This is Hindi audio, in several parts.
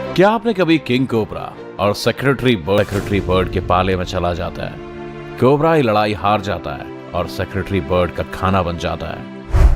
क्या आपने कभी किंग कोबरा और सेक्रेटरी बर्ड के पाले में चला जाता है? कोबरा ही लड़ाई हार जाता है और सेक्रेटरी बर्ड का खाना बन जाता है।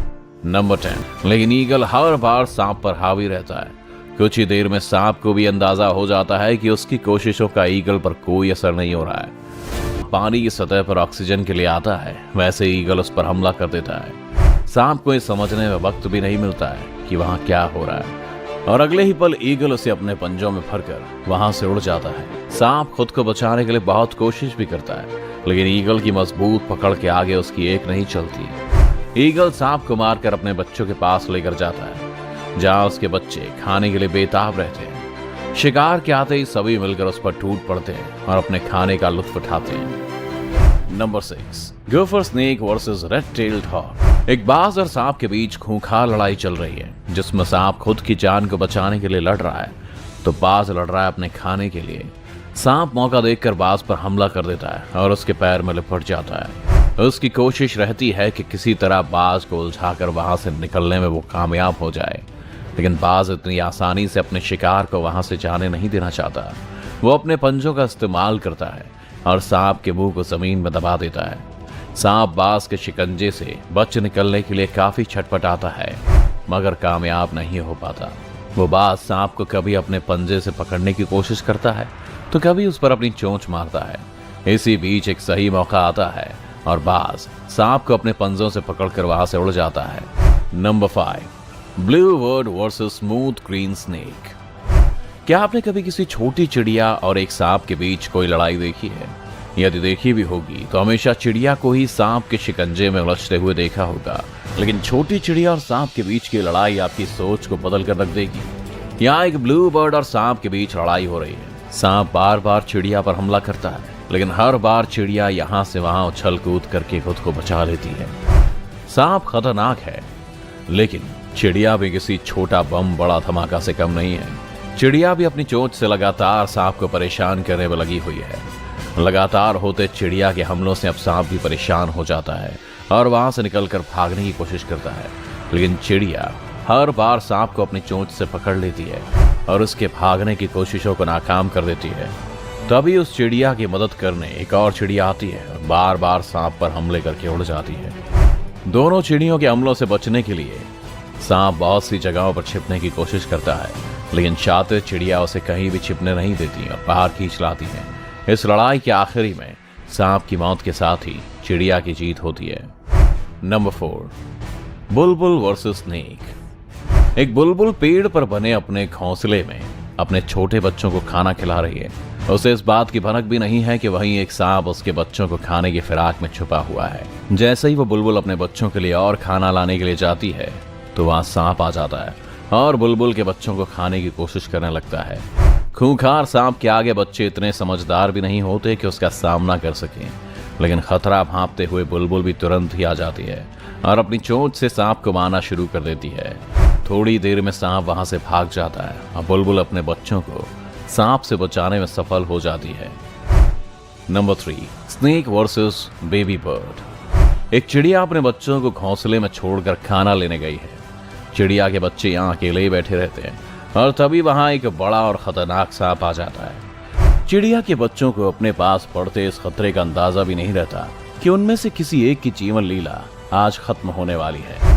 नंबर 10। लेकिन ईगल हर बार सांप पर हावी रहता है। कुछ ही देर में सांप को भी अंदाजा हो जाता है कि उसकी कोशिशों का ईगल पर कोई असर नहीं हो रहा है। पानी की सतह पर ऑक्सीजन के लिए आता है, वैसे ईगल उस पर हमला कर देता है। सांप को ये समझने में वक्त भी नहीं मिलता है कि वहां क्या हो रहा है और अगले ही पल ईगल उसे अपने पंजों में भरकर वहां से उड़ जाता है। सांप खुद को बचाने के लिए बहुत कोशिश भी करता है, लेकिन ईगल की मजबूत पकड़ के आगे उसकी एक नहीं चलती। ईगल सांप को मारकर अपने बच्चों के पास लेकर जाता है, जहां उसके बच्चे खाने के लिए बेताब रहते हैं। शिकार के आते ही सभी मिलकर उस पर टूट पड़ते हैं और अपने खाने का लुत्फ उठाते हैं। Number 6। Gopher snake versus red tailed hawk. एक बाज और सांप के बीच खूंखार लड़ाई चल रही है, जिसमें सांप खुद की जान को बचाने के लिए लड़ रहा है तो बाज लड़ रहा है अपने खाने के लिए। सांप मौका देखकर बाज पर हमला कर देता है और उसके पैर में लिपट जाता है। उसकी कोशिश रहती है कि किसी तरह बाज को उलझाकर वहां से निकलने में वो कामयाब हो जाए, लेकिन बाज इतनी आसानी से अपने शिकार को वहां से जाने नहीं देना चाहता। वो अपने पंजों का इस्तेमाल करता है और सांप के मुंह को जमीन में दबा देता है। सांप बाज के शिकंजे से बच निकलने के लिए काफी छटपटाता है, मगर कामयाब नहीं हो पाता। वो बाज सांप को कभी अपने पंजे से पकड़ने की कोशिश करता है तो कभी उस पर अपनी चोंच मारता है। इसी बीच एक सही मौका आता है और बाज सांप को अपने पंजों से पकड़कर वहां से उड़ जाता है। Number 5। Blue bird versus smooth green snake. क्या आपने कभी किसी छोटी चिड़िया और एक सांप के बीच कोई लड़ाई देखी है? यदि देखी भी होगी तो हमेशा चिड़िया को ही सांप के शिकंजे में उलझते हुए देखा होगा, लेकिन छोटी चिड़िया और सांप के बीच की लड़ाई आपकी सोच को बदल कर रख देगी। यहाँ एक ब्लू बर्ड और सांप के बीच लड़ाई हो रही है। सांप बार बार चिड़िया पर हमला करता है, लेकिन हर बार चिड़िया यहाँ से वहां उछल कूद करके खुद को बचा लेती है। सांप खतरनाक है, लेकिन चिड़िया भी किसी छोटा बम बड़ा धमाका से कम नहीं है। चिड़िया भी अपनी चोंच से लगातार सांप को परेशान करने में लगी हुई है। लगातार होते चिड़िया के हमलों से अब सांप भी परेशान हो जाता है और वहां से निकलकर भागने की कोशिश करता है, लेकिन चिड़िया हर बार सांप को अपनी चोंच से पकड़ लेती है और उसके भागने की कोशिशों को नाकाम कर देती है। तभी उस चिड़िया की मदद करने एक और चिड़िया आती है और बार बार सांप पर हमले करके उड़ जाती है। दोनों चिड़ियों के हमलों से बचने के लिए सांप बहुत सी जगहों पर छिपने की कोशिश करता है, लेकिन शातिर चिड़िया उसे कहीं भी छिपने नहीं देती और बाहर खींच लाती है। इस लड़ाई के आखिरी में सांप की मौत के साथ ही चिड़िया की जीत होती है। नंबर 4। बुलबुल वर्सेस स्नेक। एक बुलबुल पेड़ पर बने अपने घोंसले में अपने छोटे बच्चों को खाना खिला रही है। उसे इस बात की भनक भी नहीं है कि वहीं एक सांप उसके बच्चों को खाने की फिराक में छुपा हुआ है। जैसे ही वो बुलबुल अपने बच्चों के लिए और खाना लाने के लिए जाती है तो वहां सांप आ जाता है और बुलबुल के बच्चों को खाने की कोशिश करने लगता है। खूंखार सांप के आगे बच्चे इतने समझदार भी नहीं होते कि उसका सामना कर सकें, लेकिन खतरा भांपते हुए बुलबुल भी तुरंत ही आ जाती है और अपनी चोंच से सांप को मारना शुरू कर देती है। थोड़ी देर में सांप वहां से भाग जाता है और बुलबुल अपने बच्चों को सांप से बचाने में सफल हो जाती है। Number 3। Snake versus baby bird. एक चिड़िया अपने बच्चों को घोंसले में छोड़कर खाना लेने गई है। चिड़िया के बच्चे यहाँ अकेले ही बैठे रहते हैं और तभी वहां एक बड़ा और खतरनाक सांप आ जाता है। चिड़िया के बच्चों को अपने पास पड़ते इस खतरे का अंदाजा भी नहीं रहता कि उनमें से किसी एक की जीवन लीला आज खत्म होने वाली है।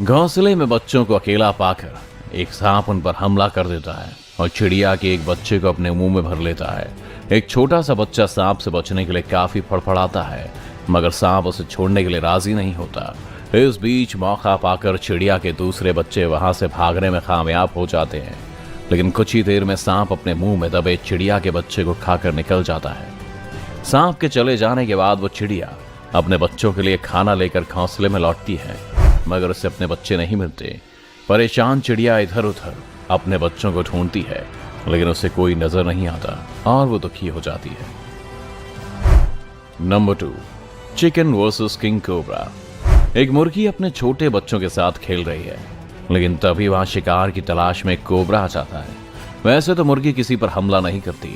घोंसले में बच्चों को अकेला पाकर एक सांप उन पर हमला कर देता है और चिड़िया के एक बच्चे को अपने मुंह में भर लेता है। एक छोटा सा बच्चा सांप से बचने के लिए काफी फड़फड़ाता है, मगर सांप उसे छोड़ने के लिए राजी नहीं होता। इस बीच मौका पाकर चिड़िया के दूसरे बच्चे वहां से भागने में कामयाब हो जाते हैं, लेकिन कुछ ही देर में सांप अपने मुंह में दबे चिड़िया के बच्चे को खाकर निकल जाता है। सांप के चले जाने के बाद वो चिड़िया अपने बच्चों के लिए खाना लेकर घोंसले में लौटती है, मगर उसे अपने बच्चे नहीं मिलते। परेशान चिड़िया इधर उधर अपने बच्चों को ढूंढती है, लेकिन उसे कोई नजर नहीं आता और वो दुखी हो जाती है। Number 2। Chicken versus king cobra. एक मुर्गी अपने छोटे बच्चों के साथ खेल रही है, लेकिन तभी वहां शिकार की तलाश में एक कोबरा आ जाता है। वैसे तो मुर्गी किसी पर हमला नहीं करती,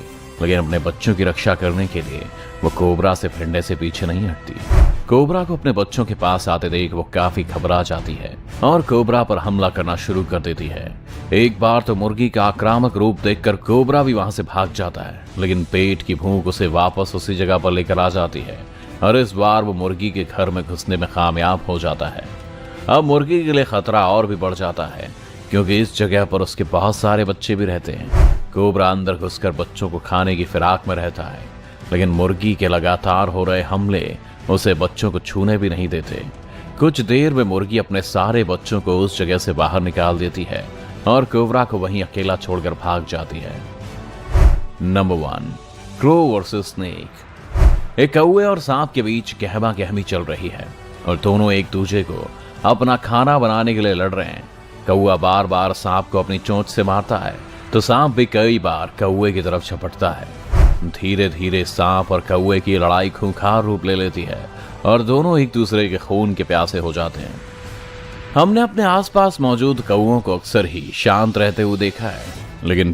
लेकिन अपने बच्चों की रक्षा करने के लिए वो कोबरा से भिड़ने से पीछे नहीं हटती। कोबरा को अपने बच्चों के पास आते देख वो काफी घबरा जाती है और कोबरा पर हमला करना शुरू कर देती है। एक बार तो मुर्गी का आक्रामक रूप देखकर कोबरा भी वहां से भाग जाता है, लेकिन पेट की भूख उसे वापस उसी जगह पर लेकर आ जाती है और इस बार वो मुर्गी के घर में घुसने में कामयाब हो जाता है। अब मुर्गी के लिए खतरा और भी बढ़ जाता है, क्योंकि इस जगह पर उसके बहुत सारे बच्चे भी रहते हैं। कोबरा अंदर घुसकर बच्चों को खाने की फिराक में रहता है, लेकिन मुर्गी के लगातार हो रहे हमले उसे बच्चों को छूने भी नहीं देते। कुछ देर में मुर्गी अपने सारे बच्चों को उस जगह से बाहर निकाल देती है और कोबरा को वहीं अकेला छोड़कर भाग जाती है। Number 1, crow versus snake. एक कौवे और सांप के बीच गहमा गहमी चल रही है और दोनों एक दूसरे को अपना खाना बनाने के लिए लड़ रहे हैं। कौवा बार बार सांप को अपनी चोंच से मारता है तो सांप भी कई बार कौवे की तरफ झपटता है। धीरे धीरे सांप और कौवे की लड़ाई खूंखार रूप ले लेती है और दोनों एक दूसरे के खून के प्यासे हो जाते हैं। हमने अपने आसपास मौजूद कौवों को अक्सर ही शांत रहते हुए देखा है, लेकिन